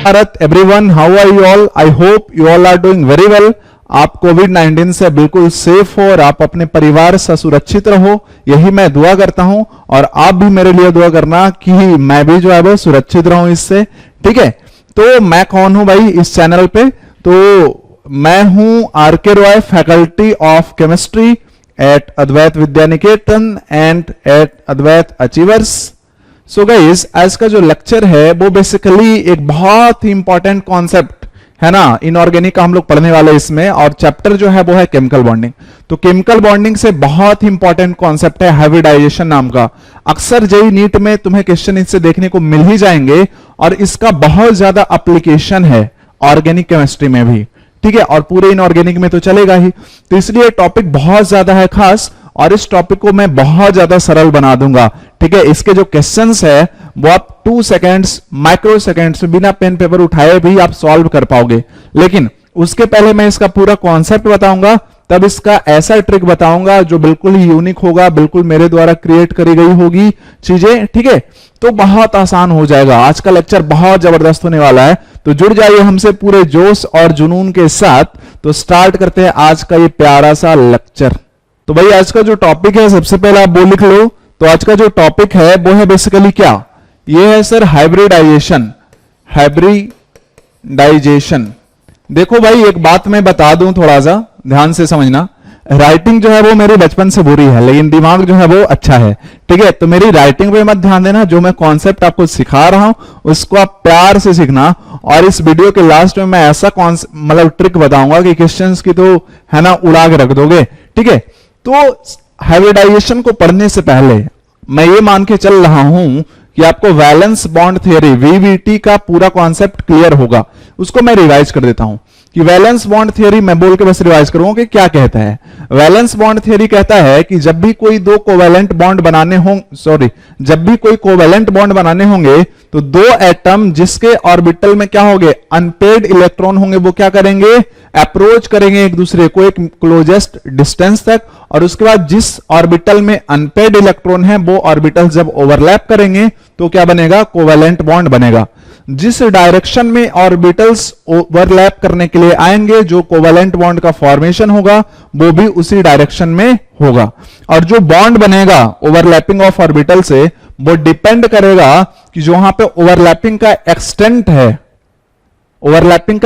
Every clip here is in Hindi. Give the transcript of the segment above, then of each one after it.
Bharat everyone, how are you all? I hope you all are doing very well. आप कोविड-19 से बिल्कुल सेफ हो और आप अपने परिवार से सुरक्षित रहो, यही मैं दुआ करता हूं। और आप भी मेरे लिए दुआ करना कि मैं भी जो है वो सुरक्षित रहूं इससे, ठीक है। तो मैं कौन हूं भाई इस चैनल पे? तो मैं हूं R K. Roy, faculty of chemistry at Advait Vidya Niketan and at Advait achievers. So guys, आज का जो लेक्चर है वो बेसिकली एक बहुत ही इंपॉर्टेंट कॉन्सेप्ट है ना, इनऑर्गेनिक का हम लोग पढ़ने वाले इसमें, और चैप्टर जो है वो है केमिकल बॉन्डिंग। तो केमिकल बॉन्डिंग से बहुत ही इंपॉर्टेंट कॉन्सेप्ट है हाइब्रिडाइजेशन नाम का। अक्सर जेईई नीट में तुम्हें क्वेश्चन इससे देखने को मिल ही जाएंगे, और इसका बहुत ज्यादा एप्लीकेशन है ऑर्गेनिक केमिस्ट्री में भी, ठीक है, और पूरे इनऑर्गेनिक में तो चलेगा ही। तो इसलिए टॉपिक बहुत ज्यादा है खास, और इस टॉपिक को मैं बहुत ज्यादा सरल बना दूंगा, ठीक है। इसके जो क्वेश्चंस है वो आप 2 सेकेंड्स, माइक्रो सेकेंड्स बिना पेन पेपर उठाए भी आप सॉल्व कर पाओगे। लेकिन उसके पहले मैं इसका पूरा कॉन्सेप्ट बताऊंगा, तब इसका ऐसा ट्रिक बताऊंगा जो बिल्कुल ही यूनिक होगा, बिल्कुल मेरे द्वारा क्रिएट करी गई होगी चीजें, ठीक है। तो बहुत आसान हो जाएगा। आज का लेक्चर बहुत जबरदस्त होने वाला है, तो जुड़ जाइए हमसे पूरे जोश और जुनून के साथ। तो स्टार्ट करते हैं आज का ये प्यारा सा लेक्चर। तो भाई आज का जो टॉपिक है, सबसे पहले आप वो लिख लो। तो आज का जो टॉपिक है वो है बेसिकली क्या? ये है सर हाइब्रिडाइजेशन। हाइब्रिडाइजेशन, देखो भाई एक बात मैं बता दूं, थोड़ा सा ध्यान से समझना। राइटिंग जो है वो मेरी बचपन से बुरी है, लेकिन दिमाग जो है वो अच्छा है, ठीक है। तो मेरी राइटिंग पे मत ध्यान देना, जो मैं कॉन्सेप्ट आपको सिखा रहा हूं उसको आप प्यार से सीखना। और इस वीडियो के लास्ट में मैं ऐसा मतलब ट्रिक बताऊंगा कि क्वेश्चंस की तो है ना उड़ा के रख दोगे, ठीक है। तो हाइब्रिडाइजेशन को पढ़ने से पहले मैं ये मान के चल रहा हूं कि आपको वैलेंस बॉन्ड थ्योरी वीबीटी का पूरा कॉन्सेप्ट क्लियर होगा। उसको मैं रिवाइज कर देता हूं कि वैलेंस बॉन्ड थ्योरी मैं बोल के बस रिवाइज करूंगा कि क्या कहता है। वैलेंस बॉन्ड थ्योरी कहता है कि जब भी कोई दो कोवैलेंट बॉन्ड बनाने होंगे तो दो एटम जिसके ऑर्बिटल में क्या होंगे, अनपेड इलेक्ट्रॉन होंगे, वो क्या करेंगे, अप्रोच करेंगे एक दूसरे को एक क्लोजेस्ट डिस्टेंस तक, और उसके बाद जिस ऑर्बिटल में अनपेड इलेक्ट्रॉन है वो ऑर्बिटल जब ओवरलैप करेंगे तो क्या बनेगा, कोवैलेंट बॉन्ड बनेगा। जिस डायरेक्शन में ऑर्बिटल्स ओवरलैप करने के लिए आएंगे, जो कोवैलेंट बॉन्ड का फॉर्मेशन होगा वो भी उसी डायरेक्शन में होगा। और जो बॉन्ड बनेगा ओवरलैपिंग ऑफ ऑर्बिटल से, वो डिपेंड करेगा कि जो वहां पे ओवरलैपिंग का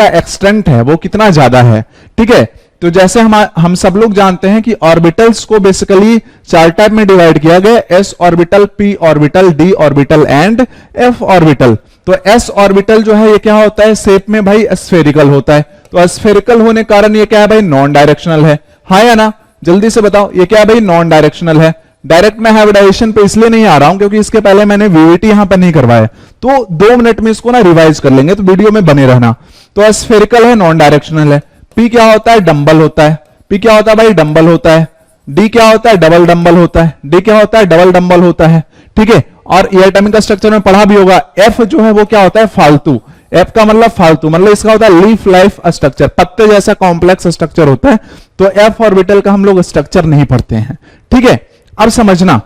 एक्सटेंट है वो कितना ज्यादा है, ठीक है। तो जैसे हम सब लोग जानते हैं कि ऑर्बिटल्स को बेसिकली 4 टाइप में डिवाइड किया गया, S orbital, P orbital, D orbital and F orbital. तो एस ऑर्बिटल जो है ये क्या होता है, शेप में भाई स्फेरिकल होता है। तो स्फेरिकल होने कारण ये क्या है भाई, नॉन डायरेक्शनल है, हाँ या ना? जल्दी से बताओ, ये क्या है भाई, नॉन डायरेक्शनल है। डायरेक्ट मैं हाइब्रिडाइजेशन पे इसलिए नहीं आ रहा हूं क्योंकि इसके पहले मैंने वीवीटी यहां पर नहीं करवाया, तो 2 मिनट में इसको ना रिवाइज कर लेंगे, तो वीडियो में बने रहना। तो स्फेरिकल है, नॉन डायरेक्शनल है। पी क्या होता है, डंबल होता है। पी क्या होता है भाई, डंबल होता है। डी क्या होता है, डबल डंबल होता है। डी क्या होता है, डबल डंबल होता है, ठीक है। और एटॉमिक स्ट्रक्चर में पढ़ा भी होगा। एफ जो है वो क्या होता है, फालतू। एफ का मतलब फालतू, मतलब इसका होता है लीफ लाइफ स्ट्रक्चर, पत्ते जैसा कॉम्प्लेक्स स्ट्रक्चर होता है। तो एफ ऑर्बिटल का हम लोग स्ट्रक्चर नहीं पढ़ते हैं, ठीक है। अब समझना,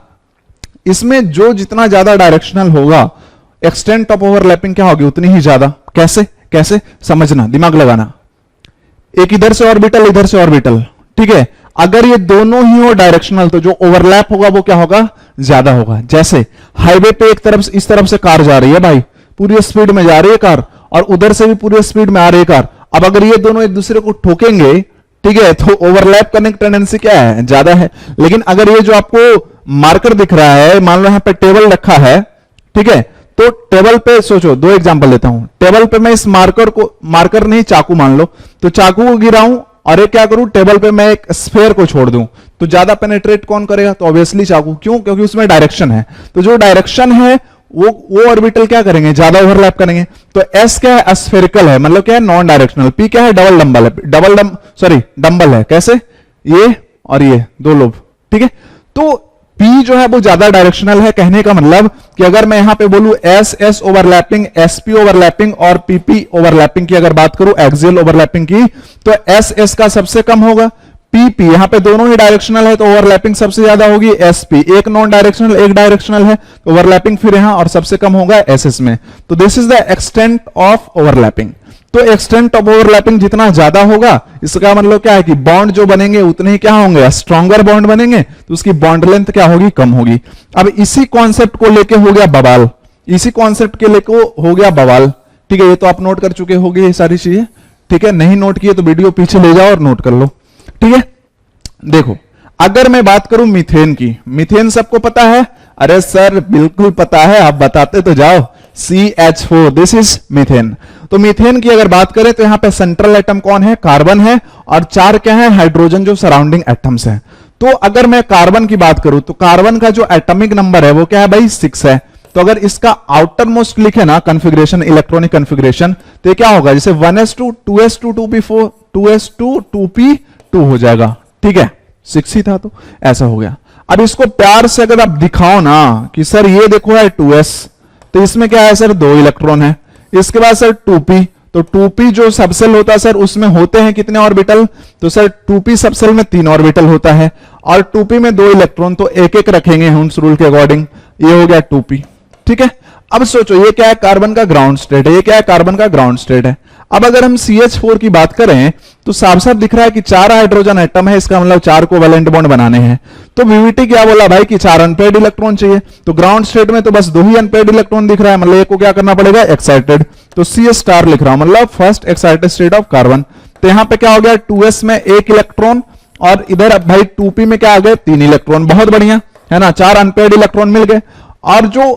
इसमें जो जितना ज्यादा डायरेक्शनल होगा, एक्सटेंट ऑफ ओवरलैपिंग क्या होगी उतनी ही ज्यादा। कैसे समझना, दिमाग लगाना। एक इधर से ऑर्बिटल, इधर से ऑर्बिटल, ठीक है। अगर ये दोनों ही हो डायरेक्शनल, तो जो ओवरलैप होगा वो क्या होगा, ज्यादा होगा। जैसे हाईवे पे एक तरफ इस तरफ से कार जा रही है भाई, पूरी स्पीड में जा रही है कार, और उधर से भी पूरी स्पीड में आ रही है कार। अब अगर ये दोनों एक दूसरे को ठोकेंगे, ठीक है, तो ओवरलैप करने की टेंडेंसी क्या है, ज्यादा है। लेकिन अगर ये जो आपको मार्कर दिख रहा है, मान लो यहां पे टेबल रखा है, ठीक है, तो टेबल पे सोचो, 2 एग्जांपल लेता हूं। टेबल पे मैं इस मार्कर नहीं, चाकू मान लो, तो चाकू को गिराऊं और ये क्या करूं, टेबल पे मैं एक स्फेयर को छोड़ दूं, तो ज्यादा पेनिट्रेट कौन करेगा, तो ऑब्वियसली चाकू। क्यों? क्योंकि उसमें डायरेक्शन है। तो जो डायरेक्शन है वो ऑर्बिटल क्या करेंगे, ज्यादा ओवरलैप करेंगे। तो एस क्या है, स्फेरिकल है, मतलब क्या है, नॉन डायरेक्शनल। पी क्या है, डबल डंबल है, डंबल है। कैसे, ये और ये 2 लोब, ठीक है। तो पी जो है वो ज्यादा डायरेक्शनल है। कहने का मतलब कि अगर मैं यहां पे बोलूं एस ओवरलैपिंग, एसपी ओवरलैपिंग और पीपी ओवरलैपिंग की अगर बात करूं, एक्सियल ओवरलैपिंग की, तो एस का सबसे कम होगा, PP, यहां पे दोनों ही डायरेक्शनल है तो ओवरलैपिंग सबसे ज्यादा होगी SP, एक नॉन डायरेक्शनल एक डायरेक्शनल है तो ओवरलैपिंग फिर यहां और सबसे कम होगा SS में। तो this is the extent of overlapping. तो एक्सटेंट ऑफ ओवरलैपिंग जितना ज्यादा होगा इसका मतलब क्या है कि बॉन्ड जो बनेंगे उतने ही क्या होंगे, स्ट्रॉन्गर बॉन्ड बनेंगे, तो उसकी बॉन्ड लेंथ क्या होगी, कम होगी। अब इसी कॉन्सेप्ट को लेके हो गया बवाल, इसी कॉन्सेप्ट के लेके हो गया बवाल। ठीक है, ये तो आप नोट कर चुके होंगे ये सारी चीजें। ठीक है, नहीं नोट किए तो वीडियो पीछे ले जाओ और नोट कर लो। ठीक है, देखो अगर मैं बात करूं मीथेन की, मीथेन सबको पता है? अरे सर बिल्कुल पता है, आप बताते तो जाओ। CH4, this is methane. तो मीथेन की अगर बात करें तो यहां पे सेंट्रल एटम कौन है, कार्बन है, और 4 क्या है, हाइड्रोजन जो सराउंडिंग एटम्स है। तो अगर मैं कार्बन की बात करूं तो कार्बन का जो एटॉमिक नंबर है वो क्या है भाई, 6 है। तो अगर इसका आउटर मोस्ट लिखे ना कॉन्फ़िगरेशन, इलेक्ट्रॉनिक कॉन्फ़िगरेशन, तो ये क्या होगा, जैसे 1s2 2s2 2p4 2s2 2p2 हो जाएगा। ठीक है, 6 ही था तो ऐसा हो गया। अब इसको प्यार से अगर आप दिखाओ ना कि सर ये देखो है 2s, तो इसमें क्या है सर, 2 इलेक्ट्रॉन है। इसके बाद सर 2p, तो 2p जो सबसेल होता है सर उसमें होते हैं कितने ऑर्बिटल, तो सर 2p सबसेल में 3 ऑर्बिटल होता है, और 2p में 2 इलेक्ट्रॉन, तो एक एक रखेंगे हुन्स रूल के अकॉर्डिंग। ये हो गया 2p। ठीक है, अब सोचो ये क्या है, कार्बन का ग्राउंड स्टेट है, ये क्या है, कार्बन का ग्राउंड स्टेट है। अब अगर हम CH4 की बात करें तो साफ साफ दिख रहा है कि 4 हाइड्रोजन एटम है, इसका मतलब 4 को वैलेंट बॉन्ड बनाने हैं। तो VVT क्या बोला भाई कि 4 अनपेयर्ड इलेक्ट्रॉन चाहिए, तो ग्राउंड स्टेट में तो बस 2 ही अनपेयर्ड इलेक्ट्रॉन दिख रहा है, मतलब एक को क्या करना पड़ेगा, एक्साइटेड। तो CS स्टार लिख रहा हूं, मतलब first excited state of carbon. तो यहां पे क्या हो गया, 2s में 1 इलेक्ट्रॉन, और इधर भाई 2p में क्या आ गए, 3 इलेक्ट्रॉन। बहुत बढ़िया है ना, 4 अनपेयर्ड इलेक्ट्रॉन मिल गए। और जो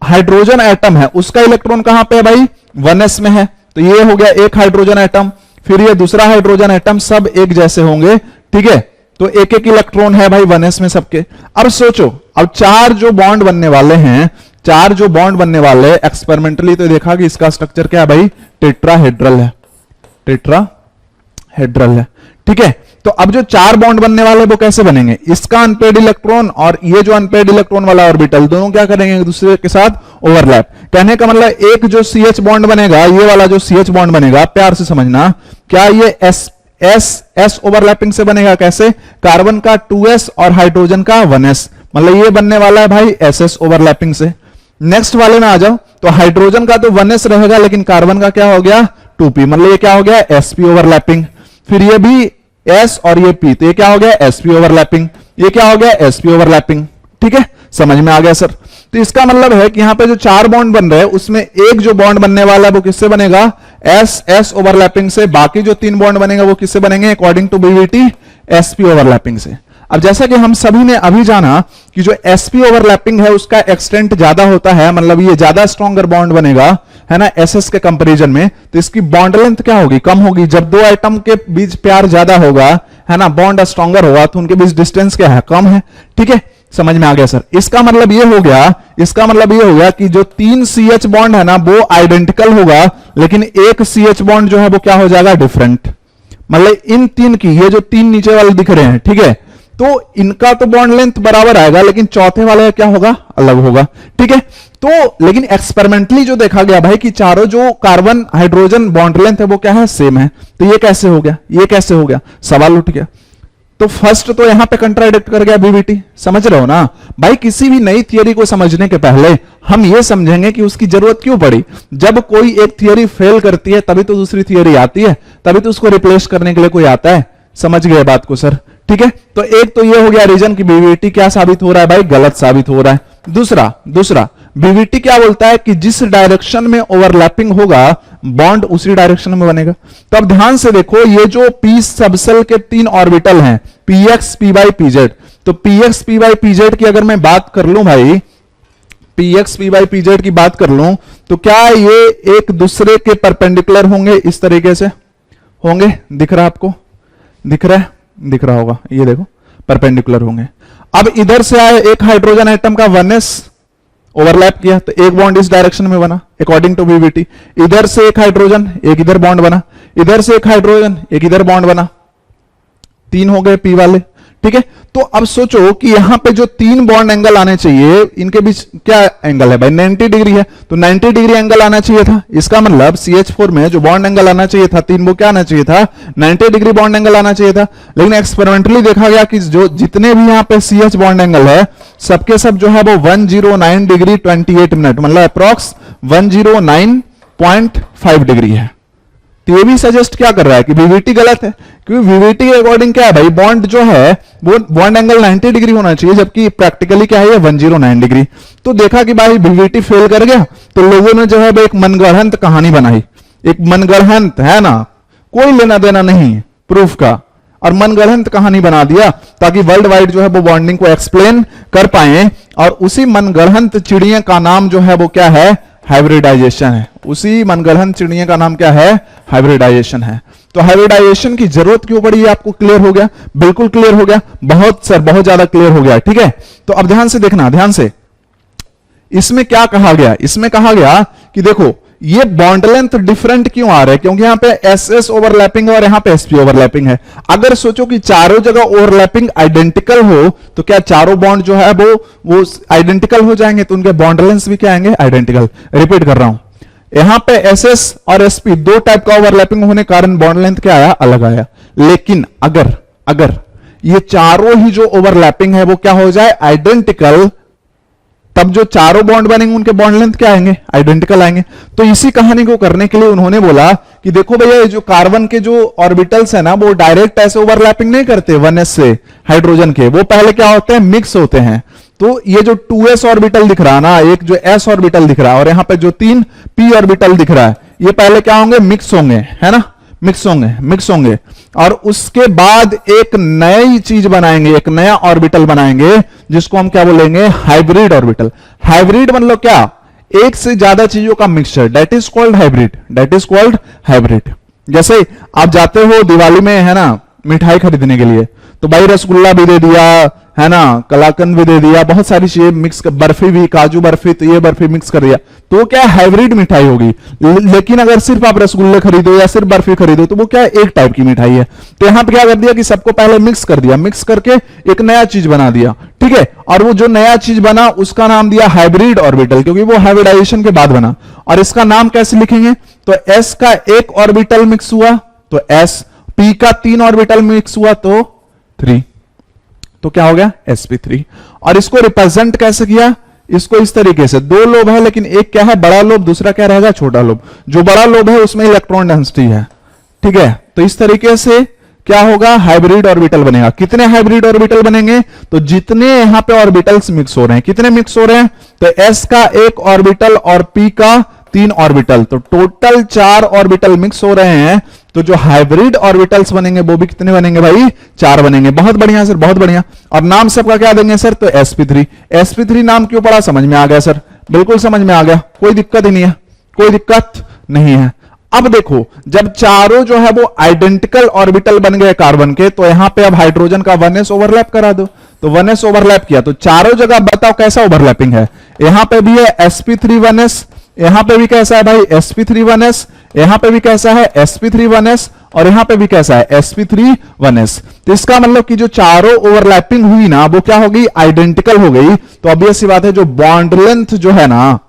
हाइड्रोजन एटम है उसका इलेक्ट्रॉन कहां पे है भाई, 1s में है, तो ये हो गया एक हाइड्रोजन एटम, फिर ये दूसरा हाइड्रोजन एटम, सब एक जैसे होंगे। ठीक है, तो एक एक इलेक्ट्रॉन है भाई 1s में सबके। अब सोचो, अब 4 जो बॉन्ड बनने वाले हैं, 4 जो बॉन्ड बनने वाले एक्सपेरिमेंटली तो देखा कि इसका स्ट्रक्चर क्या है भाई, टेट्राहेड्रल है, टेट्राहेड्रल है। ठीक है, तो अब जो 4 बॉन्ड बनने वाले वो कैसे बनेंगे, इसका अनपेयर्ड इलेक्ट्रॉन और ये जो अनपेयर्ड इलेक्ट्रॉन वाला ऑर्बिटल, दोनों क्या करेंगे एक दूसरे के साथ ओवरलैप। कहने का मतलब एक जो CH बॉन्ड बनेगा, ये वाला जो CH बॉन्ड बनेगा, प्यार से समझना, क्या ये S ओवरलैपिंग से बनेगा, कैसे, कार्बन का 2s और हाइड्रोजन का 1s, मतलब ये बनने वाला है भाई SS ओवरलैपिंग से। नेक्स्ट वाले में आ जाओ, तो हाइड्रोजन का तो 1s रहेगा, लेकिन कार्बन का क्या हो गया, 2p, मतलब ये क्या हो गया, sp ओवरलैपिंग। फिर ये भी S और ये P, तो ये क्या हो गया, sp ओवरलैपिंग, ये क्या हो गया, sp ओवरलैपिंग। ठीक है, समझ में आ गया सर। तो इसका मतलब है कि यहां पे जो 4 बॉन्ड बन रहे हैं उसमें एक जो बॉन्ड बनने वाला है वो किससे बनेगा, S ओवरलैपिंग से, बाकी जो 3 बॉन्ड बनेगा वो किससे बनेंगे, according to BVT sp overlapping से। अब जैसा कि हम सभी ने अभी जाना कि जो sp ओवरलैपिंग है उसका एक्सटेंट ज्यादा होता है, मतलब ये ज्यादा स्ट्रॉन्गर बॉन्ड बनेगा, है ना, SS के कंपैरिजन में, तो इसकी बॉन्ड लेंथ क्या होगी, कम होगी। जब 2 एटम के बीच प्यार ज्यादा होगा, है ना, बॉन्ड स्ट्रॉन्गर होगा, तो उनके बीच डिस्टेंस क्या है, कम है। ठीक है, समझ में आ गया सर। इसका मतलब ये हो गया, इसका मतलब ये हो गया कि जो 3 CH बॉन्ड है ना वो आइडेंटिकल होगा, लेकिन एक CH बॉन्ड जो है वो क्या हो जाएगा, डिफरेंट। मतलब इन 3 की, ये जो 3 नीचे वाले दिख रहे हैं, ठीक है, तो इनका तो बॉन्ड लेंथ बराबर आएगा, लेकिन चौथे वाले का क्या होगा, अलग होगा। ठीक है, तो लेकिन एक्सपेरिमेंटली जो देखा गया भाई कि चारों जो कार्बन हाइड्रोजन बॉन्ड लेंथ है वो क्या है, सेम है। तो ये कैसे हो गया, ये कैसे हो गया, सवाल उठ गया। तो फर्स्ट तो यहां पे कंट्राडिक्ट कर गया BVT, समझ रहे हो ना भाई। किसी भी नई थियरी को समझने के पहले हम ये समझेंगे कि उसकी जरूरत क्यों पड़ी। जब कोई एक थियरी फेल करती है तभी तो दूसरी थियरी आती है, तभी तो उसको रिप्लेस करने के लिए कोई आता है। समझ गए बात को सर, ठीक है। तो एक तो ये हो गया रीजन कि BVT क्या साबित हो रहा है भाई, गलत साबित हो रहा है। दूसरा BVT क्या बोलता है कि जिस डायरेक्शन में ओवरलैपिंग होगा बॉन्ड उसी डायरेक्शन में बनेगा। तो अब ध्यान से देखो, ये जो p सबसेल के 3 ऑर्बिटल हैं, px p by pz, तो px p by pz की अगर मैं बात कर लूं भाई, px p by pz की बात कर लूं, तो क्या ये एक दूसरे के परपेंडिकुलर होंगे, इस तरीके से होंगे। दिख रहा है आपको, दिख रहा होगा, ये देखो परपेंडिकुलर होंगे। अब इधर से आए एक हाइड्रोजन एटम का 1s ओवरलैप किया तो एक बॉन्ड इस डायरेक्शन में बना अकॉर्डिंग टू BVT। इधर से एक हाइड्रोजन, एक इधर बॉन्ड बना, इधर से एक हाइड्रोजन, एक इधर बॉन्ड बना, 3 हो गए p वाले। ठीक है। तो अब सोचो कि यहां पे जो 3 बॉन्ड एंगल आने चाहिए, इनके बीच क्या एंगल है भाई, 90 डिग्री है, तो 90 डिग्री एंगल आना चाहिए था। इसका मतलब CH4 में जो बॉन्ड एंगल आना चाहिए था 3, वो क्या आना चाहिए था, 90 डिग्री बॉन्ड एंगल आना चाहिए था। लेकिन एक्सपेरिमेंटली देखा गया कि जो जितने भी यहां पे CH बॉन्ड एंगल है, सबके सब जो है वो 109 डिग्री 28 मिनट, मतलब अप्रॉक्स 109.5 डिग्री है। तो ये भी सजेस्ट क्या कर रहा है कि VVT गलत है, क्योंकि VVT के अकॉर्डिंग क्या है भाई, बॉन्ड जो है वो बॉन्ड एंगल 90 डिग्री होना चाहिए, जबकि प्रैक्टिकली क्या है, 109 डिग्री। तो देखा कि भाई VVT फेल कर गया, तो लोगों ने जो है एक मनगढ़ंत कहानी बनाई, एक मनगढ़ंत है ना, कोई लेना देना नहीं प्रूफ का, और मनगढ़ंत कहानी बना दिया ताकि वर्ल्ड वाइड जो है वो बॉन्डिंग को एक्सप्लेन कर पाए। और उसी मनगढ़ंत चिड़िया का नाम जो है वो क्या है, हाइब्रिडाइजेशन है। उसी मनगढ़ंत चिड़िया का नाम क्या है, हाइब्रिडाइजेशन है। तो हाइब्रिडाइजेशन की जरूरत क्यों पड़ी, ये आपको क्लियर हो गया, बिल्कुल क्लियर हो गया, बहुत सर बहुत ज्यादा क्लियर हो गया, ठीक है। तो अब ध्यान से देखना, ध्यान से, इसमें क्या कहा गया, इसमें कहा गया कि देखो ये बॉन्ड लेंथ डिफरेंट क्यों आ रहा है, क्योंकि यहां पे SS ओवरलैपिंग है और यहां पे SP ओवरलैपिंग है। अगर सोचो कि चारों जगह ओवरलैपिंग आइडेंटिकल हो, तो क्या चारों बॉन्ड जो है वो आइडेंटिकल हो जाएंगे, तो उनके बॉन्ड लेंथ भी क्या आएंगे, आइडेंटिकल। रिपीट कर रहा हूं, यहां पे SS और SP दो टाइप का ओवरलैपिंग होने के कारण बॉन्ड लेंथ क्या आया, अलग आया। लेकिन अगर ये चारों ही जो ओवरलैपिंग है वो क्या हो जाए, आइडेंटिकल, तब जो चारों बॉन्ड बनेंगे उनके बॉन्ड लेंथ क्या आएंगे, आइडेंटिकल आएंगे। तो इसी कहानी को करने के लिए उन्होंने बोला कि देखो भैया, ये जो कार्बन के जो ऑर्बिटल्स है ना, वो डायरेक्ट ऐसे ओवरलैपिंग नहीं करते 1s से हाइड्रोजन के, वो पहले क्या होते हैं, मिक्स होते हैं। तो ये जो 2s ऑर्बिटल दिख रहा है ना, एक जो s ऑर्बिटल दिख रहा है, और यहां पे जो 3 p ऑर्बिटल दिख रहा है, ये पहले क्या होंगे, मिक्स होंगे, है ना, मिक्स होंगे, और उसके बाद एक नई चीज बनाएंगे, एक नया ऑर्बिटल बनाएंगे, जिसको हम क्या बोलेंगे, हाइब्रिड ऑर्बिटल। हाइब्रिड मतलब क्या, एक से ज्यादा चीजों का mixture, that is called hybrid. जैसे आप जाते हो दिवाली में, है ना, मिठाई खरीदने के लिए, तो भाई रसगुल्ला भी दे दिया, है ना, कलाकंद भी दे दिया, बहुत सारी चीजें मिक्स, बर्फी भी, काजू बर्फी, तो ये बर्फी मिक्स कर दिया, तो क्या हाइब्रिड मिठाई होगी। लेकिन अगर सिर्फ आप रसगुल्ले खरीदो या सिर्फ बर्फी खरीदो, तो वो क्या एक टाइप की मिठाई है। तो यहां पे क्या कर दिया कि सबको पहले मिक्स कर दिया, मिक्स करके एक नया चीज बना दिया, ठीक है। और वो जो नया चीज बना उसका नाम दिया हाइब्रिड ऑर्बिटल, क्योंकि वो हाइब्रिडाइजेशन के बाद बना। और इसका नाम कैसे लिखेंगे, तो s का एक ऑर्बिटल मिक्स हुआ तो s, p का 3 ऑर्बिटल मिक्स हुआ तो 3, तो क्या हो गया, sp3। और इसको रिप्रेजेंट कैसे किया, इसको इस तरीके से, दो लोब है लेकिन एक क्या है, बड़ा लोब, दूसरा क्या रहेगा, छोटा लोब। जो बड़ा लोब है उसमें इलेक्ट्रॉन डेंसिटी है, ठीक है। तो इस तरीके से क्या होगा, हाइब्रिड ऑर्बिटल बनेगा। कितने हाइब्रिड ऑर्बिटल बनेंगे, तो जितने यहां पे ऑर्बिटल्स मिक्स हो रहे हैं, कितने मिक्स हो रहे हैं, तो s का एक ऑर्बिटल और p का 3 ऑर्बिटल, तो टोटल 4 ऑर्बिटल मिक्स हो रहे हैं। तो जो हाइब्रिड ऑर्बिटल्स बनेंगे वो भी कितने बनेंगे भाई, 4 बनेंगे। बहुत बढ़िया सर, बहुत बढ़िया। और नाम सबका क्या देंगे सर, तो sp3। sp3 नाम क्यों पड़ा, समझ में आ गया सर, बिल्कुल समझ में आ गया, कोई दिक्कत ही नहीं है, कोई दिक्कत नहीं है। अब देखो, जब चारों जो है वो आइडेंटिकल ऑर्बिटल बन गए कार्बन के, तो यहां पे अब हाइड्रोजन का 1s ओवरलैप करा दो, तो 1s ओवरलैप किया, तो चारों जगह बताओ कैसा ओवरलैपिंग है। यहां पे भी है sp3 1s, यहां पे भी कैसा है भाई, sp3 1s, यहां पे भी कैसा है, sp3 1s, और यहां पे भी कैसा है, sp3 1s। तो इसका मतलब कि जो चारों ओवरलैपिंग हुई ना, वो क्या हो गई, आइडेंटिकल हो गई। तो ऑब्वियस सी बात है, जो बॉन्ड लेंथ जो है ना,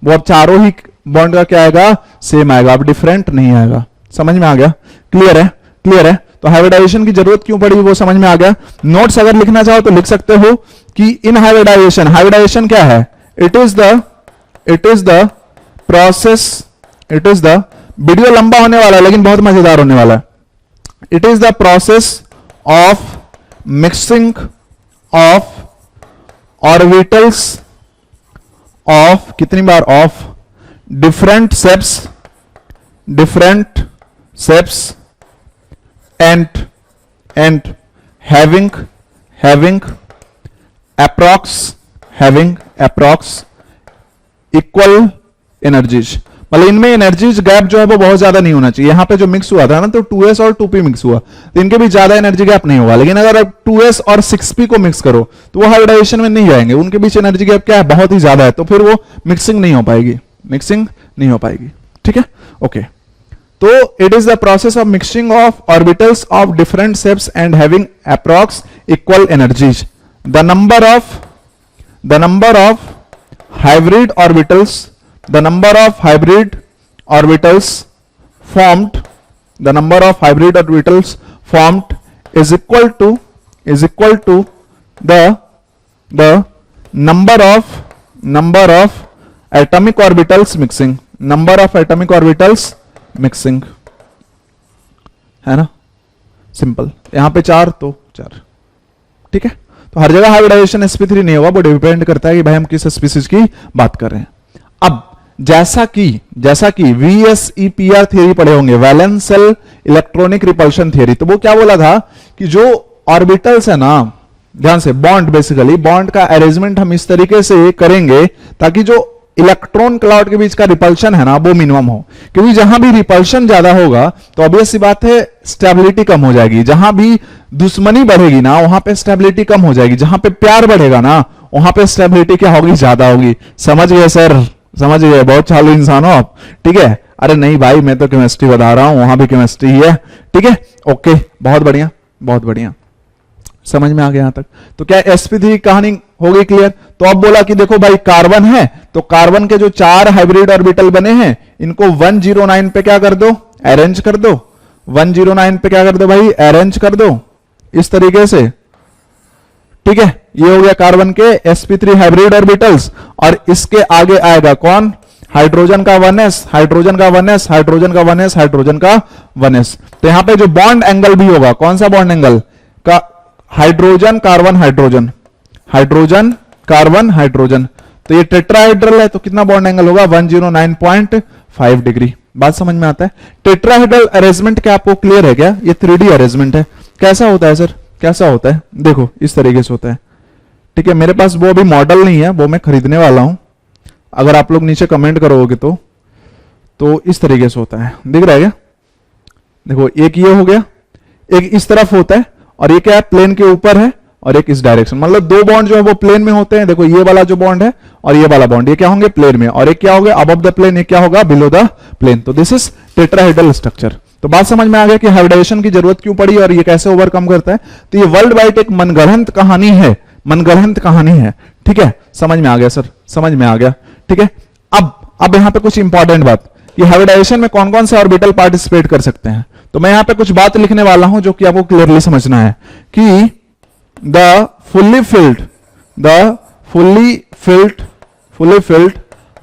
वो अब चारों ही बॉन्ड का क्या आएगा, सेम आएगा, अब डिफरेंट नहीं आएगा। समझ में आ गया, क्लियर है, क्लियर है। तो हाइब्रिडाइजेशन की जरूरत क्यों पड़ी वो समझ में आ गया। नोट्स अगर लिखना चाहो तो लिख सकते हो कि इन हाइब्रिडाइजेशन क्या है, it is the process, it is the, video लंबा होने वाला है लेकिन बहुत मजेदार होने वाला है। It is the process of mixing of orbitals of, कितनी बार, of different shapes and having approx equal energies। मतलब इनमें एनर्जीज गैप जो है वो बहुत ज्यादा नहीं होना चाहिए। यहां पे जो मिक्स हुआ था ना, तो 2s और 2p मिक्स हुआ, तो इनके भी ज्यादा एनर्जी गैप नहीं होगा। लेकिन अगर आप 2s और 6p को मिक्स करो तो वो हाइब्रिडाइजेशन में नहीं जाएंगे, उनके बीच एनर्जी गैप क्या है, बहुत ही ज्यादा है, तो फिर वो मिक्सिंग नहीं हो पाएगी, मिक्सिंग नहीं हो पाएगी, ठीक है, ओके। तो it is the process of mixing of orbitals of different shapes and having approx equal energies. The number of hybrid orbitals, the number of hybrid orbitals formed, the number of hybrid orbitals formed is equal to the number of atomic orbitals mixing, number of atomic orbitals mixing, है ना, सिंपल. यहां पे 4 तो 4. ठीक है, तो हर जगह हाइब्रिडाइजेशन sp3 नहीं होगा, वो डिपेंड करता है कि भाई हम किस स्पीसीज की बात कर रहे हैं. अब जैसा कि VSEPR थियरी पढ़े होंगे, valence shell electronic repulsion theory, तो वो क्या बोला था कि जो ऑर्बिटल्स है ना, ध्यान से, बॉन्ड, बेसिकली बॉन्ड का अरेंजमेंट हम इस तरीके से करेंगे ताकि जो इलेक्ट्रॉन क्लाउड के बीच का रिपल्शन है ना वो मिनिमम हो, क्योंकि जहां भी रिपल्शन ज्यादा होगा तो ऑब्वियस सी बात है स्टेबिलिटी कम हो जाएगी. जहां भी दुश्मनी बढ़ेगी ना वहां पे स्टेबिलिटी कम हो जाएगी, जहां पे प्यार बढ़ेगा ना वहां पे स्टेबिलिटी क्या होगी, ज्यादा होगी. समझ गए सर, समझ गए, बहुत चालू इंसान हो आप. ठीक है, अरे नहीं भाई मैं तो केमिस्ट्री बता रहा हूं, वहां भी केमिस्ट्री ही है. ठीक है, ओके, बहुत बढ़िया, बहुत बढ़िया, समझ में आ गया यहां तक. तो क्या sp3 कहानी हो गई क्लियर. तो अब बोला कि देखो भाई कार्बन है, तो कार्बन के जो 4 हाइब्रिड ऑर्बिटल बने हैं इनको 109 पे क्या कर दो, अरेंज कर दो. 109 पे क्या कर दो भाई, अरेंज कर दो इस तरीके से. ठीक है, ये हो गया कार्बन के sp3 हाइब्रिड ऑर्बिटल्स. और इसके आगे आएगा कौन, हाइड्रोजन का 1s, हाइड्रोजन का 1s, हाइड्रोजन का 1s, हाइड्रोजन का 1s. तो यहां पे जो बॉन्ड एंगल भी होगा, कौन सा बॉन्ड एंगल का, hydrogen carbon hydrogen, hydrogen carbon hydrogen. तो ये टेट्राहेड्रल है तो कितना बॉन्ड एंगल होगा, 109.5 डिग्री. बात समझ में आता है. टेट्राहेड्रल अरेंजमेंट क्या आपको क्लियर है क्या, ये 3D अरेंजमेंट है. कैसा होता है सर, कैसा होता है, देखो इस तरीके से होता है. ठीक है, मेरे पास वो अभी मॉडल नहीं है, वो मैं खरीदने वाला हूं. अगर आप लोग नीचे कमेंट करोगे तो इस तरीके से होता है, दिख रहा है क्या. देखो एक ये हो गया, एक इस तरफ होता है, और ये क्या है, प्लेन के ऊपर है, और एक इस डायरेक्शन. मतलब दो बॉन्ड जो है वो प्लेन में होते हैं. देखो ये वाला जो बॉन्ड है और ये वाला बॉन्ड, ये क्या होंगे, प्लेन में, और एक क्या होगा अबव द प्लेन, ये क्या होगा बिलो द प्लेन. तो दिस इज टेट्राहेड्रल स्ट्रक्चर. तो बात समझ में आ गया कि हाइब्रिडाइजेशन की जरूरत क्यों पड़ी और ये कैसे ओवरकम करता है. तो ये वर्ल्ड वाइड एक मनगढ़ंत कहानी है, मनगढ़ंत कहानी है. ठीक है, समझ में आ गया सर, समझ में आ गया. ठीक है, अब यहां पे कुछ इंपॉर्टेंट बात कि हाइब्रिडाइजेशन में कौन कौन से ऑर्बिटल पार्टिसिपेट कर सकते हैं. तो मैं यहां पे कुछ बात लिखने वाला हूं जो कि आपको क्लियरली समझना है कि the fully filled,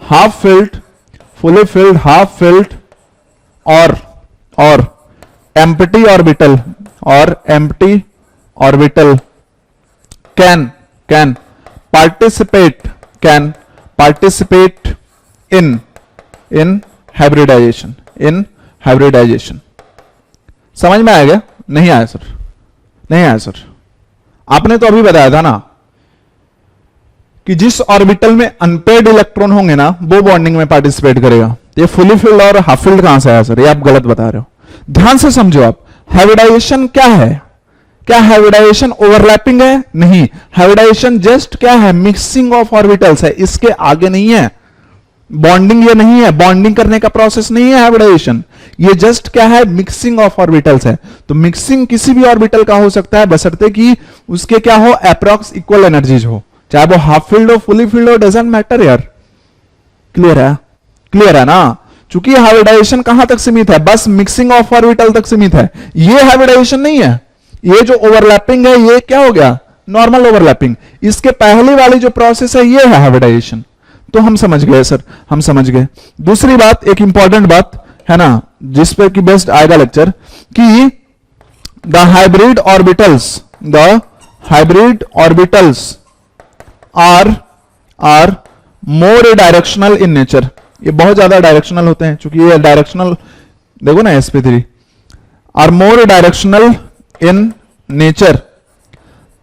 half filled और empty orbital can participate in hybridization. समझ में आया क्या, नहीं आया सर, नहीं आया सर. आपने तो अभी बताया था ना कि जिस ऑर्बिटल में अनपेयर्ड इलेक्ट्रॉन होंगे ना वो बॉन्डिंग में पार्टिसिपेट करेगा. ये फुली फिल्ड और हाफ फिल्ड कहां से आया सर, ये आप गलत बता रहे हो. ध्यान से समझो आप, हाइब्रिडाइजेशन क्या है, क्या हाइब्रिडाइजेशन ओवरलैपिंग है, नहीं. हाइब्रिडाइजेशन जस्ट क्या है, मिक्सिंग ऑफ ऑर्बिटल्स है, इसके आगे नहीं है. बॉन्डिंग ये नहीं है, बॉन्डिंग करने का प्रोसेस नहीं है हाइब्रिडाइजेशन. ये जस्ट क्या है, मिक्सिंग ऑफ ऑर्बिटल्स है. तो मिक्सिंग किसी भी ऑर्बिटल का हो सकता है बशर्ते कि उसके क्या हो, अप्रॉक्स इक्वल एनर्जीज हो, चाहे वो हाफ फील्ड हो, फुली फील्ड हो, डजंट मैटर यार. क्लियर है, क्लियर है ना. चूंकि हाइब्रिडाइजेशन कहां तक सीमित है, बस मिक्सिंग ऑफ ऑर्बिटल तक सीमित है. ये हाइब्रिडाइजेशन नहीं है. ये जो ओवरलैपिंग है ये क्या हो गया, नॉर्मल ओवरलैपिंग. इसके पहले वाली जो प्रोसेस है ये है हाइब्रिडाइजेशन. तो हम समझ गए सर, हम समझ गए. दूसरी बात, एक इंपॉर्टेंट बात है ना जिस पे कि बेस्ट आएगा लेक्चर, कि the hybrid orbitals are more directional in nature. ये बहुत ज्यादा डायरेक्शनल होते हैं, चूंकि ये डायरेक्शनल, देखो ना sp3 are more directional in nature.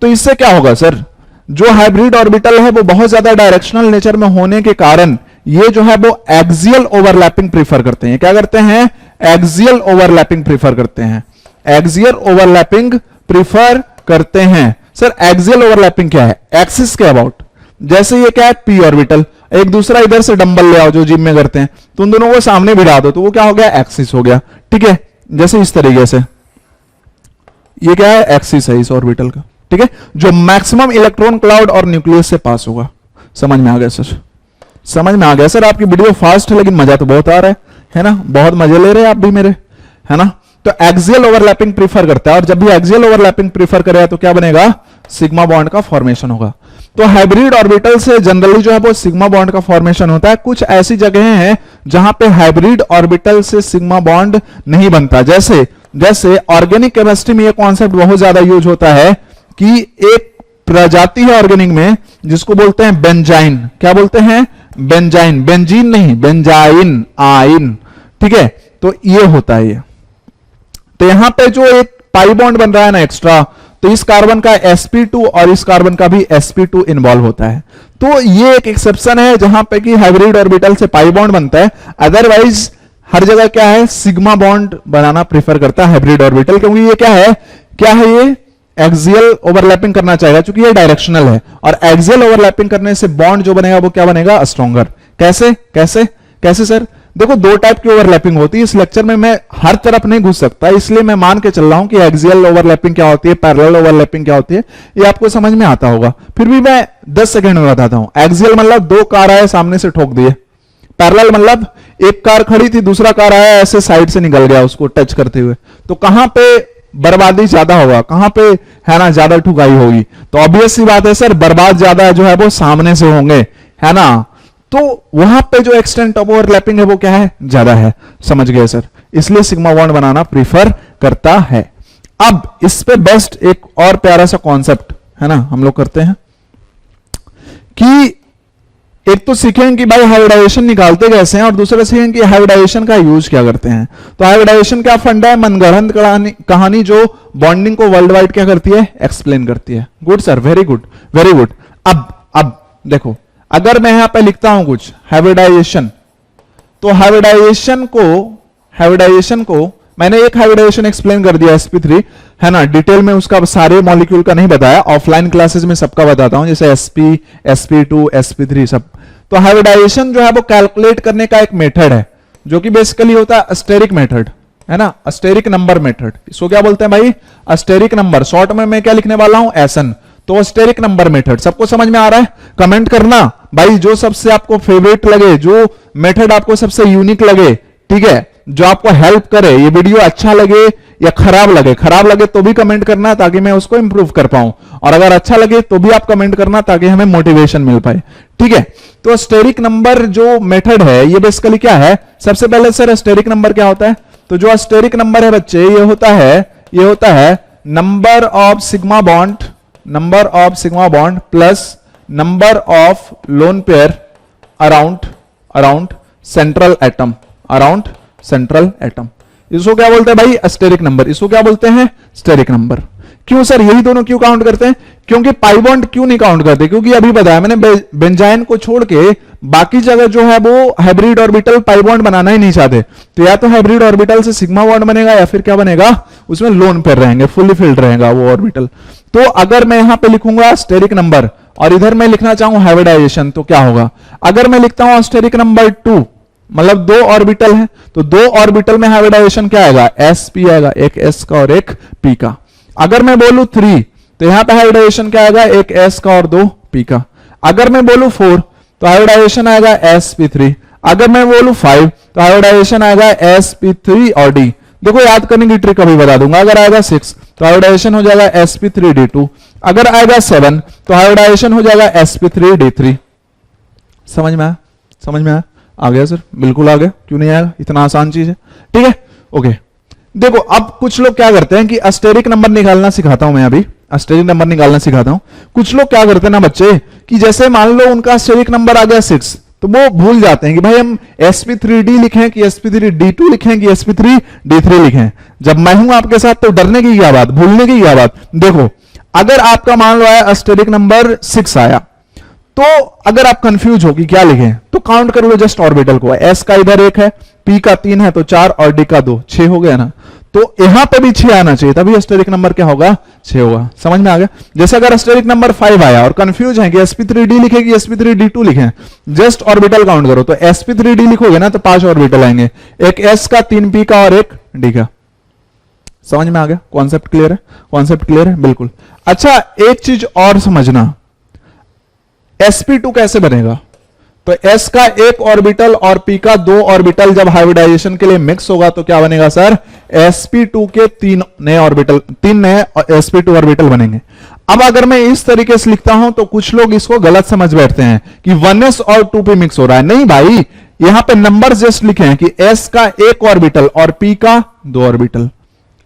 तो इससे क्या होगा सर, जो हाइब्रिड ऑर्बिटल है वो बहुत ज्यादा डायरेक्शनल नेचर में होने के कारण ये जो है वो एक्सियल ओवरलैपिंग प्रीफर करते हैं. क्या करते हैं, एक्सियल ओवरलैपिंग प्रीफर करते हैं, एक्सियल ओवरलैपिंग प्रीफर करते हैं. सर एक्सियल ओवरलैपिंग क्या है, एक्सिस के अबाउट. जैसे ये क्या है, पी ऑर्बिटल, एक दूसरा इधर से डंबल ले आओ जो जिम में करते हैं, तो उन दोनों को सामने भिड़ा दो तो वो क्या हो गया, एक्सिस हो गया. ठीक है, जैसे इस तरीके से ये क्या है, एक्सिस है इस ऑर्बिटल का. ठीक है, जो मैक्सिमम इलेक्ट्रॉन क्लाउड और न्यूक्लियस से पास होगा। समझ में आ गया सर? समझ में आ गया सर? आपकी वीडियो फास्ट है लेकिन मजा तो बहुत आ रहा है ना? बहुत मजे ले रहे हैं आप भी मेरे, है ना? तो एक्सियल ओवरलैपिंग प्रीफर करता है, और जब भी एक्सियल ओवरलैपिंग प्रीफर करेगा तो क्या बनेगा? सिग्मा बॉन्ड का फॉर्मेशन होगा। तो हाइब्रिड ऑर्बिटल से जनरली जो है वो सिग्मा बॉन्ड का फॉर्मेशन होता है। कुछ ऐसी जगह हैं जहां पे हाइब्रिड ऑर्बिटल से सिग्मा बॉन्ड नहीं बनता। जैसे ऑर्गेनिक केमिस्ट्री में ये कॉन्सेप्ट बहुत ज्यादा यूज होता है कि एक प्रजाति है ऑर्गेनिक में जिसको बोलते हैं बेंजाइन। क्या बोलते हैं? बेंजाइन, बेंजीन नहीं, बेंजाइन, आइन, ठीक है? तो ये होता है ये। तो यहां पे जो एक पाई बॉन्ड बन रहा है ना एक्स्ट्रा, तो इस कार्बन का sp2 और इस कार्बन का भी sp2 इन्वॉल्व होता है। तो ये एक एक्सेप्शन है जहां पे कि हाइब्रिड ऑर्बिटल से पाई बॉन्ड बनता है। अदरवाइज हर जगह क्या है? सिग्मा बॉन्ड बनाना प्रेफर करता है हाइब्रिड ऑर्बिटल, क्योंकि ये क्या है ये एक्सियल ओवरलैपिंग करना चाहेगा, क्योंकि ये डायरेक्शनल है, और एक्सियल ओवरलैपिंग करने से बॉन्ड जो बनेगा वो क्या बनेगा? स्ट्रॉन्गर। कैसे सर? देखो, दो टाइप की ओवरलैपिंग होती है। इस लेक्चर में मैं हर तरफ नहीं घुस सकता, इसलिए मैं मान के चल रहा हूं कि एक्सियल ओवरलैपिंग क्या होती है, पैरेलल ओवरलैपिंग क्या होती है, ये आपको समझ में आता होगा। फिर भी मैं 10 सेकंड में बताता हूं। एक्सियल मतलब दो कार आए सामने से ठोक दिए। पैरेलल मतलब एक कार खड़ी थी, दूसरा कार आया ऐसे साइड से निकल गया उसको टच करते हुए। तो कहां पे बर्बादी ज्यादा होगा? कहां पे है ना ज्यादा ठुकाई होगी? तो ऑब्वियस सी बात है सर, बर्बाद ज्यादा जो है वो सामने से होंगे, है ना? तो वहां पे जो एक्सटेंट ऑफ ओवरलैपिंग है वो क्या है? ज्यादा है। समझ गए सर? इसलिए सिग्मा बॉन्ड बनाना प्रीफर करता है। अब इस पे बेस्ट एक और प्यारा सा कॉन्सेप्ट है ना हम लोग करते हैं कि एक तो सीखेंगे कि भाई हाइब्रिडाइजेशन निकालते कैसे हैं, और दूसरा सीखेंगे कि हाइब्रिडाइजेशन का यूज क्या करते हैं। तो हाइब्रिडाइजेशन क्या फंडा है? मनगढ़ंत कहानी जो बॉन्डिंग को वर्ल्ड वाइड क्या करती है? एक्सप्लेन करती है। Good sir, very good, very good. अब देखो, अगर मैं यहां पे लिखता हूं कुछ हाइब्रिडाइजेशन, तो हाइब्रिडाइजेशन को मैंने एक हाइब्रिडाइजेशन एक्सप्लेन कर दिया sp3, है ना? डिटेल में उसका सारे मॉलिक्यूल का नहीं बताया, ऑफलाइन क्लासेस में सबका बताता हूं, जैसे sp, sp2, sp3 सब। तो हाइब्रिडाइजेशन जो है वो कैलकुलेट करने का एक मेथड है जो कि बेसिकली होता है अस्टेरिक मेथड, है ना? अस्टेरिक नंबर मेथड। इसको क्या बोलते हैं भाई? अस्टेरिक नंबर। शॉर्ट में मैं क्या लिखने वाला हूं? एसन। तो अस्टेरिक नंबर मेथड सबको समझ में आ रहा है? कमेंट करना भाई जो सबसे आपको फेवरेट लगे, जो मेथड आपको सबसे यूनिक लगे, ठीक है? जो आपको हेल्प करे। ये वीडियो अच्छा लगे या खराब लगे तो भी कमेंट करना ताकि मैं उसको इंप्रूव कर पाऊं, और अगर अच्छा लगे तो भी आप कमेंट करना ताकि हमें मोटिवेशन मिल पाए, ठीक है? तो अस्टेरिक नंबर जो मेथड है ये बेसिकली क्या है? सबसे पहले सर अस्टेरिक नंबर क्या होता है? तो जो अस्टेरिक नंबर है बच्चे, ये होता है number of sigma bond plus number of lone pair around central atom. इसको क्या बोलते हैं भाई? अस्टेरिक नंबर। इसको क्या बोलते हैं? Steric number. क्यों सर यही दोनों क्यों काउंट करते हैं? क्योंकि पाई बॉन्ड क्यों नहीं काउंट करते? क्योंकि अभी बताया मैंने, बेंजाइन को छोड़ के बाकी जगह जो है वो हाइब्रिड ऑर्बिटल पाई बॉन्ड बनाना ही नहीं चाहते। तो या तो हाइब्रिड ऑर्बिटल से सिग्मा बॉन्ड बनेगा या फिर क्या बनेगा? उसमें लोन पेयर रहेंगे, फुल्ली फिल्ड रहेगा वो ऑर्बिटल। तो अगर मैं यहां पे लिखूंगा स्टेरिक नंबर और इधर मैं लिखना चाहूं हाइब्रिडाइजेशन, तो क्या होगा? अगर मैं लिखता हूं स्टेरिक नंबर 2, मतलब दो ऑर्बिटल है, तो दो ऑर्बिटल में हाइब्रिडाइजेशन क्या आएगा? sp आएगा, एक s का और एक p का। अगर मैं बोलूं 3, तो यहां पे हाइब्रिडाइजेशन क्या आएगा? एक s का और 2 p का। अगर मैं बोलूं 4, तो हाइब्रिडाइजेशन आएगा sp3। अगर मैं बोलूं 5, तो हाइब्रिडाइजेशन आएगा sp3 और d। देखो याद करने की ट्रिक अभी बता दूंगा। अगर आएगा 6, तो हाइब्रिडाइजेशन हो जाएगा sp3d2। अगर आएगा 7, तो हाइब्रिडाइजेशन हो जाएगा sp3d3। समझ में आया? आ गया सर? बिल्कुल आ गया, क्यों नहीं आएगा? इतना आसान चीज है, ठीक है? ओके, देखो अब कुछ लोग क्या करते हैं कि अस्टेरिक नंबर निकालना सिखाता हूं मैं अभी, अस्टेरिक नंबर निकालना सिखाता हूं। कुछ लोग क्या करते हैं ना बच्चे कि जैसे मान लो उनका अस्टेरिक नंबर आ गया 6, तो वो भूल जाते हैं कि भाई हम sp3d लिखें कि sp3d2 लिखें कि sp3d3 लिखें। जब मैं हूं आपके साथ तो डरने की क्या बात, भूलने की क्या बात? देखो, अगर आपका मान लो आया अस्टेरिक नंबर 6 आया, तो अगर आप कंफ्यूज हो कि क्या लिखें, तो काउंट कर लो जस्ट ऑर्बिटल को। s का इधर 1 है, p का 3 है तो 4 और d का 2, 6 हो गया ना? तो यहां पे भी 6 आना चाहिए, तभी अस्टेरिक नंबर क्या होगा? 6 होगा। समझ में आ गया? जैसे अगर अस्टेरिक नंबर 5 आया और कंफ्यूज है कि sp3d लिखे कि sp3d2 लिखें, जस्ट ऑर्बिटल काउंट करो। तो sp3d लिखोगे ना तो 5 ऑर्बिटल आएंगे, एक s का, 3 p का और एक d का। समझ में आ गया? कॉन्सेप्ट क्लियर है? कॉन्सेप्ट क्लियर है? बिल्कुल। अच्छा, एक चीज और समझना, sp2 कैसे बनेगा? तो s का एक ऑर्बिटल और p का दो ऑर्बिटल जब हाइब्रिडाइजेशन के लिए मिक्स होगा तो क्या बनेगा सर? sp2 के तीन नए sp2 ऑर्बिटल बनेंगे। अब अगर मैं इस तरीके से लिखता हूं तो कुछ लोग इसको गलत समझ बैठते हैं कि 1s और 2p मिक्स हो रहा है। नहीं भाई, यहां पे नंबर जस्ट लिखे हैं कि s का एक ऑर्बिटल और p का दो ऑर्बिटल।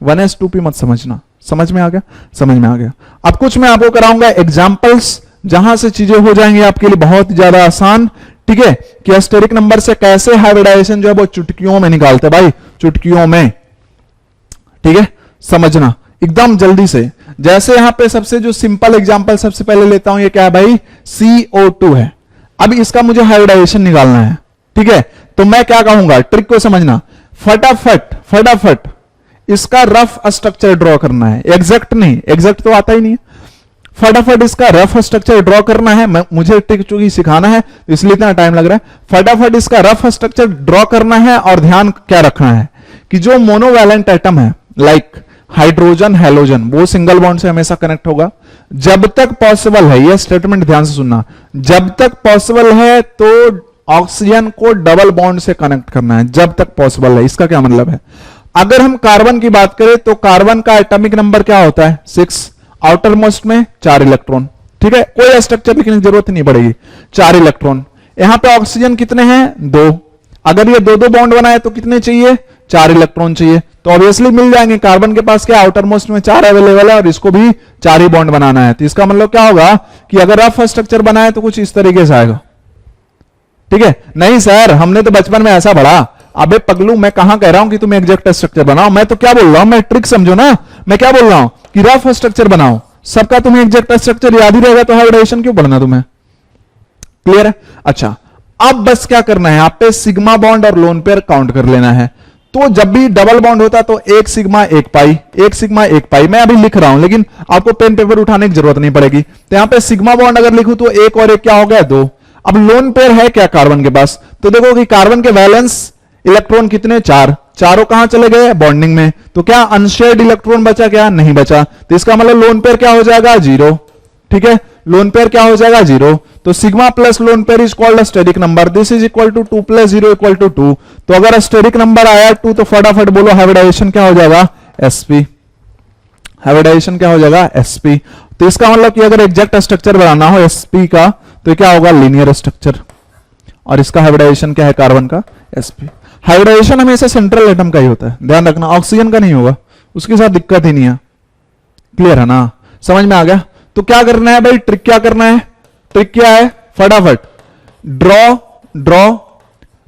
1s 2p मत समझना। समझ में आ गया? समझ में आ गया। अब कुछ मैं आपको कराऊंगा एग्जाम्पल्स, जहां से चीजें हो जाएंगी आपके लिए बहुत ज्यादा आसान। ठीक है, कि एस्टेरिक नंबर से कैसे हाइब्रिडाइजेशन जो है वो चुटकियों में निकालते भाई, चुटकियों में। ठीक है, समझना एकदम जल्दी से। जैसे यहां पे सबसे जो सिंपल एग्जांपल सबसे पहले लेता हूं, ये क्या है भाई? CO2 है। अब इसका मुझे हाइब्रिडाइजेशन निकालना है। ठीक है, तो मैं क्या कहूंगा, ट्रिक को समझना। फटाफट इसका रफ स्ट्रक्चर ड्रॉ करना है, एग्जैक्ट नहीं, एग्जैक्ट तो आता ही नहीं है। फटाफट इसका रफ स्ट्रक्चर ड्रॉ करना है। मुझे ट्रिक चूंकि सिखाना है इसलिए इतना टाइम लग रहा है। फटाफट इसका रफ स्ट्रक्चर ड्रॉ करना है और ध्यान क्या रखना है कि जो मोनोवैलेंट एटम है लाइक हाइड्रोजन, हैलोजन, वो सिंगल बॉन्ड से हमेशा कनेक्ट होगा जब तक पॉसिबल है। यह स्टेटमेंट ध्यान से सुनना, जब तक पॉसिबल है तो ऑक्सीजन को डबल बॉन्ड से कनेक्ट करना है, जब तक पॉसिबल है। इसका क्या मतलब है? अगर हम कार्बन की बात करें तो कार्बन का एटॉमिक नंबर क्या होता है? 6। आउटर मोस्ट में 4 इलेक्ट्रॉन। ठीक है, कोई स्ट्रक्चर लिखने की जरूरत नहीं पड़ेगी, 4 इलेक्ट्रॉन। यहां पे ऑक्सीजन कितने हैं? 2। अगर ये दो बॉन्ड बनाए तो कितने चाहिए? 4 इलेक्ट्रॉन चाहिए। तो ऑब्वियसली मिल जाएंगे। कार्बन के पास क्या आउटर मोस्ट में 4 अवेलेबल है और इसको भी 4 ही बॉन्ड बनाना है। तो इसका मतलब क्या होगा कि अगर रफ स्ट्रक्चर बनाए तो कुछ इस तरीके से आएगा। ठीक है, नहीं सर हमने तो बचपन में ऐसा पढ़ा। अबे पगलू, मैं कहां कह रहा हूं कि तुम एग्जैक्ट स्ट्रक्चर बनाओ। मैं तो क्या बोल रहा हूं, मैं ट्रिक समझो ना। मैं क्या बोल रहा हूं कि रफ स्ट्रक्चर बनाओ। सबका तुम्हें एग्जैक्ट स्ट्रक्चर याद ही रहेगा तो हाइब्रिडाइजेशन क्यों पढ़ना तुम्हें? क्लियर है? अच्छा, अब बस क्या करना है, आप पे सिग्मा बॉन्ड और लोन पेयर काउंट कर लेना है। तो जब भी डबल बॉन्ड होता तो 1 सिग्मा 1 पाई, 1 सिग्मा 1 पाई। मैं अभी लिख रहा हूं लेकिन आपको पेन पेपर उठाने की जरूरत नहीं पड़ेगी। तो यहां पे सिग्मा बॉन्ड अगर लिखूं तो 1 और 1 क्या हो गया? 2। अब लोन पेयर है क्या कार्बन के पास? तो देखो कि कार्बन के वैलेंस इलेक्ट्रॉन कितने? 4। चारों कहां चले गए? बॉन्डिंग में। तो क्या अनशेयर्ड इलेक्ट्रॉन बचा? क्या नहीं बचा। तो इसका मतलब लोन पेयर क्या हो जाएगा? 0। ठीक है, लोन पेयर क्या हो जाएगा? 0। तो sigma plus lone pair is called steric number. This is equal to 2 plus 0 equal to 2। तो अगर स्टेरिक नंबर आया 2 तो फटाफट बोलो हाइब्रिडाइजेशन क्या हो जाएगा? sp। हाइब्रिडाइजेशन क्या हो जाएगा? sp। तो इसका मतलब कि अगर एग्जैक्ट स्ट्रक्चर बनाना हो sp का तो क्या होगा? Linear structure. और इसका हाइब्रिडाइजेशन क्या है कार्बन का? sp। हाइब्रिडाइजेशन हमेशा सेंट्रल एटम का ही होता है, ध्यान रखना, ऑक्सीजन का नहीं होगा, उसके साथ दिक्कत ही नहीं है। क्लियर है ना? समझ में आ गया? तो क्या करना है भाई, ट्रिक क्या करना है? ट्रिक क्या है? फटाफट draw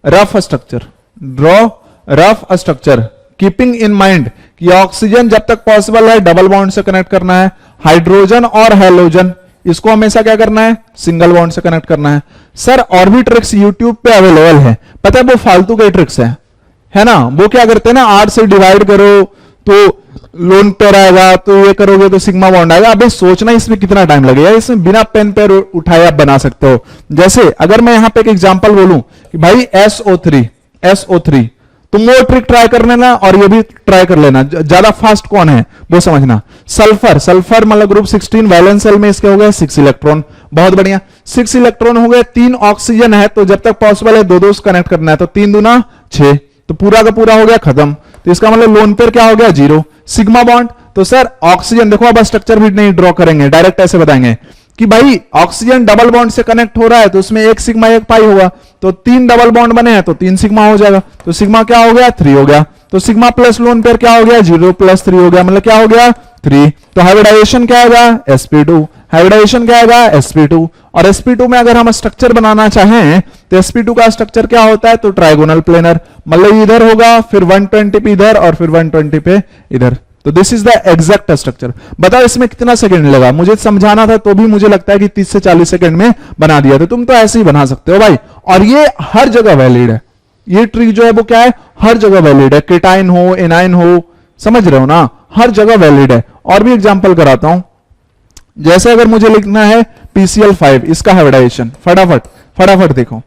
rough structure, draw rough structure, keeping in mind कि ऑक्सीजन जब तक पॉसिबल है डबल बॉन्ड से कनेक्ट करना है, हाइड्रोजन और हैलोजन इसको हमेशा क्या करना है? सिंगल बॉन्ड से कनेक्ट करना है। सर और भी ट्रिक्स यूट्यूब पे अवेलेबल है, पता है वो फालतू के ट्रिक्स है ना। वो क्या करते हैं ना, 8 से डिवाइड करो तो लोन पेयर आएगा, तो ये करोगे तो सिग्मा बॉन्ड आएगा। अबे सोचना इसमें कितना टाइम लगेगा, इसमें बिना पेन पेयर उठाए आप बना सकते हो। जैसे अगर मैं यहां पे एक एग्जांपल बोलूं कि भाई SO3 तुम वो ट्रिक ट्राई कर लेना और ये भी ट्राई कर लेना, ज्यादा फास्ट कौन है वो समझना। सल्फर मतलब ग्रुप 16 वैलेंस शेल में इसके हो गए 6 इलेक्ट्रॉन, बहुत बढ़िया, 6 इलेक्ट्रॉन हो गए। 3 ऑक्सीजन है तो जब तक पॉसिबल है 2 कनेक्ट करना है, तो 3 दूना 6, तो पूरा का पूरा हो गया खत्म। तो इसका मतलब लोन पेयर क्या हो गया? 0। सिग्मा बॉन्ड तो सर ऑक्सीजन, देखो अब स्ट्रक्चर भी नहीं ड्रॉ करेंगे, डायरेक्ट ऐसे बताएंगे कि भाई ऑक्सीजन डबल बॉन्ड से कनेक्ट हो रहा है तो उसमें 1 सिग्मा 1 पाई होगा, तो 3 डबल बॉन्ड बने हैं तो 3 सिग्मा हो जाएगा। तो सिग्मा क्या हो गया? 3 हो गया। तो सिग्मा प्लस लोन पेयर क्या हो गया? 0 प्लस 3 हो गया, मतलब क्या हो गया? 3। तो हाइब्रिडाइजेशन क्या आएगा? sp2। हाइब्रिडाइजेशन क्या आएगा? sp2। और sp2 में अगर हम स्ट्रक्चर बनाना चाहें तो sp2 का स्ट्रक्चर क्या होता है? तो ट्राइगोनल प्लेनर, मतलब इधर होगा फिर 120 पे इधर और फिर 120 पे इधर। तो this is the exact structure. बताओ इसमें कितना सेकंड लगा? मुझे समझाना था तो भी मुझे लगता है कि 30 से 40 सेकंड में बना दिया। तो तुम तो ऐसे ही बना सकते हो भाई, और ये हर जगह वैलिड है। ये ट्रिक जो है वो क्या है? हर जगह वैलिड है, केटाइन हो एनाइन हो, समझ रहे हो ना, हर जगह वैलिड है। और भी एग्जांपल कराता हूं, जैसे अगर मुझे लिखना है PCl5, इसका हाइब्रिडाइजेशन, फटाफट देखो।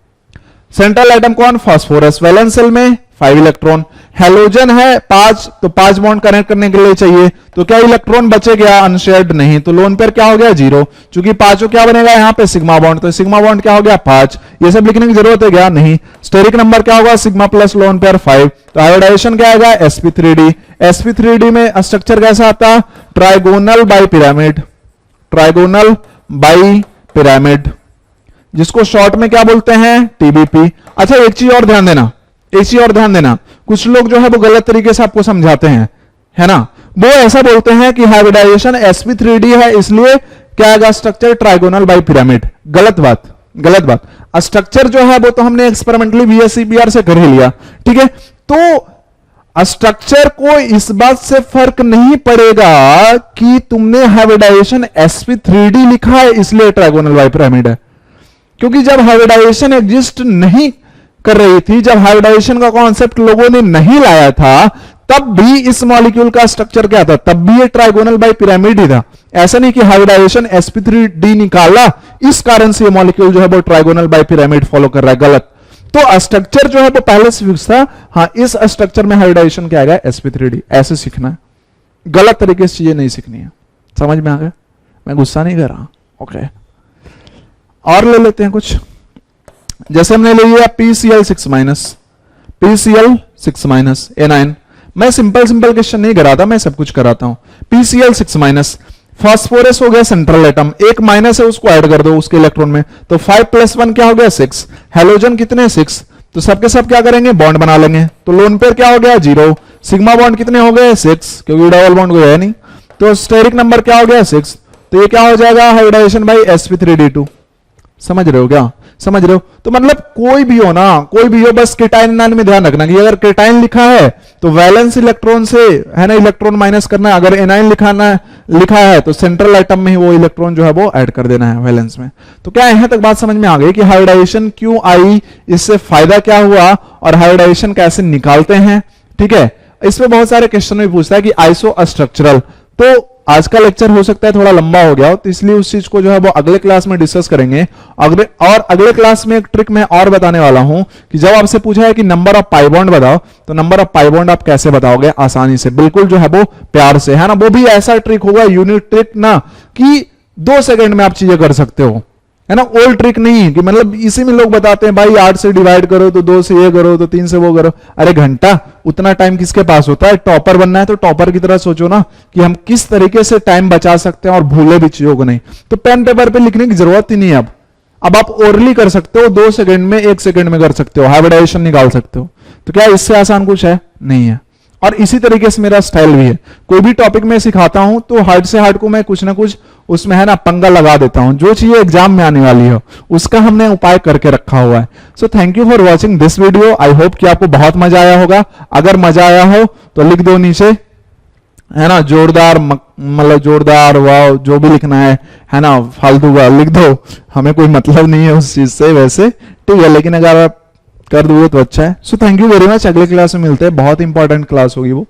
सेंट्रल एटम कौन, फास्फोरस, वैलेंस शेल में 5 इलेक्ट्रॉन, हेलोजन है 5, तो 5 बॉन्ड कनेक्ट करने के लिए चाहिए, तो क्या इलेक्ट्रॉन बचे गया, अनशेयर्ड नहीं, तो लोन पेयर क्या हो गया 0, क्योंकि पांचों क्या बनेगा यहाँ पे सिग्मा बॉन्ड, तो सिग्मा बॉन्ड क्या हो गया 5, ये सब लिखने की जरूरत है क्या, नहीं। स्टेरिक नंबर क्या होगा, सिग्मा प्लस लोन पेयर 5, तो आयोडाइजेशन क्या आएगा, sp3d, sp3d में स्ट्रक्चर कैसा आता, trigonal by pyramid, trigonal by pyramid, जिसको शॉर्ट में क्या बोलते हैं, टीबीपी। अच्छा एक चीज और ध्यान देना, एक चीज और ध्यान देना, कुछ लोग जो है वो गलत तरीके से आपको समझाते हैं, है ना, वो ऐसा बोलते हैं कि हाइब्रिडाइजेशन sp3d है इसलिए क्या आएगा स्ट्रक्चर, ट्राइगोनल बाई पिरामिड। गलत बात, गलत बात। स्ट्रक्चर जो है वो तो हमने एक्सपेरिमेंटली VSEPR से कर ही लिया, ठीक है। तो स्ट्रक्चर को इस बात से फर्क नहीं पड़ेगा कि तुमने हाइब्रिडाइजेशन sp3d लिखा है इसलिए ट्राइगोनल बाई पिरामिड है, क्योंकि जब हाइब्रिडाइजेशन एग्जिस्ट नहीं कर रही थी, जब हाइब्रिडाइजेशन का कॉन्सेप्ट लोगों ने नहीं लाया था, तब भी इस मॉलिक्यूल का स्ट्रक्चर क्या था, तब भी ये ट्राइगोनल बाई पिरामिड ही था। ऐसा नहीं कि हाइब्रिडाइजेशन sp3d निकाला इस कारण से ये मॉलिक्यूल जो है वो ट्राइगोनल बाई पिरामिड फॉलो कर रहा है, गलत। तो स्ट्रक्चर जो है वो पहले से फिक्स था, हाँ इस स्ट्रक्चर में हाइब्रिडाइजेशन क्या आएगा, sp3d, ऐसे सीखना है, गलत तरीके से चीजें नहीं सीखनी है। समझ में आ गया, मैं गुस्सा नहीं कर रहा, ओके। और ले लेते हैं कुछ, जैसे हमने ले लिया PCl6 A9, मैं सिंपल क्वेश्चन नहीं कराता, मैं सब कुछ कराता हूं। PCl6 फास्फोरस हो गया सेंट्रल एटम, एक माइनस है उसको ऐड कर दो उसके इलेक्ट्रॉन में, तो 5 + 1 क्या हो गया 6, हेलोजन कितने 6, तो सबके सब क्या करेंगे, बॉन्ड बना लेंगे, तो लोन पेयर क्या हो गया 0, सिग्मा बॉन्ड कितने हो गए 6, क्योंकि डबल बॉन्ड कोई है नहीं, तो स्टेरिक नंबर क्या हो गया 6, तो ये क्या हो जाएगा हाइब्रिडाइजेशन बाई sp3d2। समझ रहे हो क्या, समझ रहे हो। तो मतलब कोई भी हो ना, कोई भी हो, बस केटाइन एनायन में ध्यान रखना कि अगर केटाइन लिखा है तो वैलेंस इलेक्ट्रॉन से है ना इलेक्ट्रॉन माइनस करना है, अगर एनायन लिखा है तो सेंट्रल एटम में ही वो इलेक्ट्रॉन जो है वो ऐड कर देना है वैलेंस में। तो क्या यहां तक बात समझ में आ गई कि हाइब्रिडाइजेशन क्यों आई, इससे फायदा क्या हुआ और हाइब्रिडाइजेशन कैसे निकालते हैं, ठीक है। इसमें बहुत सारे क्वेश्चन भी पूछता है कि आइसो स्ट्रक्चरल, तो आज का लेक्चर हो सकता है थोड़ा लंबा हो गया हो, तो इसलिए उस चीज को जो है वो अगले क्लास में डिस्कस करेंगे। अगले क्लास में एक ट्रिक मैं और बताने वाला हूं कि जब आपसे पूछा है कि नंबर ऑफ पाई बॉन्ड बताओ, तो नंबर ऑफ पाई बॉन्ड आप कैसे बताओगे आसानी से, बिल्कुल जो है वो प्यार से, है ना। वो भी ऐसा ट्रिक होगा, यूनिक ट्रिक ना, कि 2 सेकंड में आप चीजें कर सकते हो, है ना। ओल्ड ट्रिक नहीं कि मतलब इसी में लोग बताते हैं भाई 8 से डिवाइड करो, तो 2 से ये करो, तो 3 से वो करो। अरे घंटा, उतना टाइम किसके पास होता है। टॉपर बनना है तो टॉपर की तरह सोचो ना कि हम किस तरीके से टाइम बचा सकते हैं और भूले भी चीजों को नहीं। तो पेन पेपर पे लिखने की जरूरत ही नहीं है। अब आप ओरली कर सकते हो, 2 सेकंड में 1 सेकंड में कर सकते हो, हाइब्रिडाइजेशन निकाल सकते हो। तो क्या इससे आसान कुछ है, नहीं है। और इसी तरीके से मेरा स्टाइल भी है, कोई भी टॉपिक में सिखाता हूं तो हार्ड से हार्ड को मैं कुछ ना कुछ उसमें है ना पंगा लगा देता हूं, जो चीजें एग्जाम में आने वाली हो उसका हमने उपाय करके रखा हुआ है। So thank you for watching this video. I hope कि आपको बहुत मजा आया होगा। अगर मजा आया हो तो लिख दो नीचे, है ना, जोरदार, मतलब जोरदार, वाह, जो भी लिखना है ना, फालतू का लिख दो, हमें कोई मतलब नहीं है उस चीज से वैसे, ठीक है। लेकिन अगर आप कर दोगे तो अच्छा है। So thank you very much. अगले क्लास में मिलते हैं, बहुत इंपॉर्टेंट क्लास होगी वो।